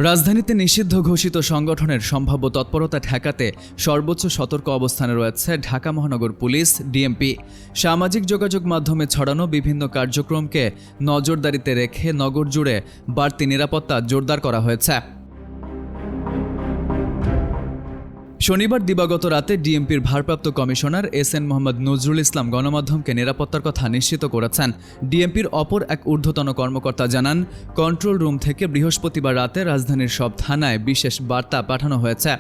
রাজধানীতে নিষিদ্ধ ঘোষিত সংগঠনের সম্ভাব্য তৎপরতা ঠেকাতে সর্বোচ্চ সতর্ক অবস্থানে রয়েছে ঢাকা মহানগর পুলিশ ডিএমপি। সামাজিক যোগাযোগ মাধ্যমে ছড়ানো বিভিন্ন কার্যক্রমকে নজরদারিতে রেখে নগর জুড়ে বাড়তি নিরাপত্তা জোরদার করা হয়েছে। শনিবার দিবাগত রাতে ডিএমপির ভারপ্রাপ্ত কমিশনার এসএন মোহাম্মদ নজরুল ইসলাম গণমাধ্যমকে নিরাপত্তার কথা নিশ্চিত করেছেন। ডিএমপির অপর এক ঊর্ধ্বতন কর্মকর্তা জানান, কন্ট্রোল রুম থেকে বৃহস্পতিবার রাতে রাজধানীর সব থানায় বিশেষ বার্তা পাঠানো হয়েছে।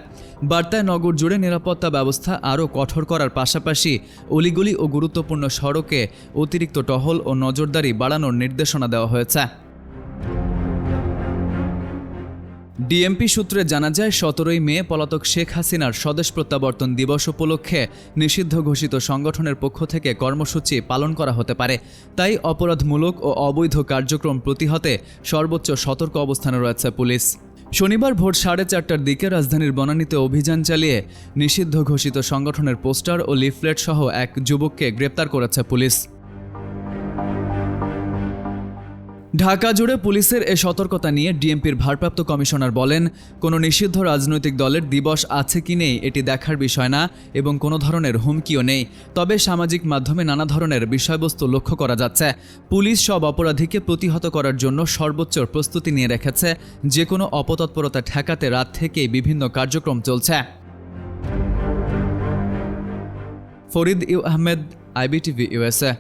বার্তায় নগর জুড়ে নিরাপত্তা ব্যবস্থা আরও কঠোর করার পাশাপাশি অলিগলি ও গুরুত্বপূর্ণ সড়কে অতিরিক্ত টহল ও নজরদারি বাড়ানোর নির্দেশনা দেওয়া হয়েছে। ডিএমপি সূত্রে জানা যায়, 17ই মে পলাতক শেখ হাসিনার স্বদেশ প্রত্যাবর্তন দিবস উপলক্ষে নিষিদ্ধ ঘোষিত সংগঠনের পক্ষ থেকে কর্মসূচি পালন করা হতে পারে। তাই অপরাধমূলক ও অবৈধ কার্যক্রম প্রতিহতে সর্বোচ্চ সতর্ক অবস্থানে রয়েছে পুলিশ। শনিবার ভোর 4:30টার দিকে রাজধানীর বনানীতে অভিযান চালিয়ে নিষিদ্ধ ঘোষিত সংগঠনের পোস্টার ও লিফলেট সহ এক যুবককে গ্রেপ্তার করেছে পুলিশ। ঢাকা জুড়ে পুলিশের এ সতর্কতা নিয়ে ডিএমপির ভারপ্রাপ্ত কমিশনার বলেন, কোনো নিষিদ্ধ রাজনৈতিক দলের দিবস আছে কি নেই এটি দেখার বিষয় না এবং কোনো ধরনের হুমকিও নেই। তবে সামাজিক মাধ্যমে নানা ধরনের বিষয়বস্তু লক্ষ্য করা যাচ্ছে। পুলিশ সব অপরাধীকে প্রতিহত করার জন্য সর্বোচ্চ প্রস্তুতি নিয়ে রেখেছে। যে কোনো অপতৎপরতা ঠেকাতে রাত থেকেই বিভিন্ন কার্যক্রম চলছে। Farid U Ahmed, IBTV USA।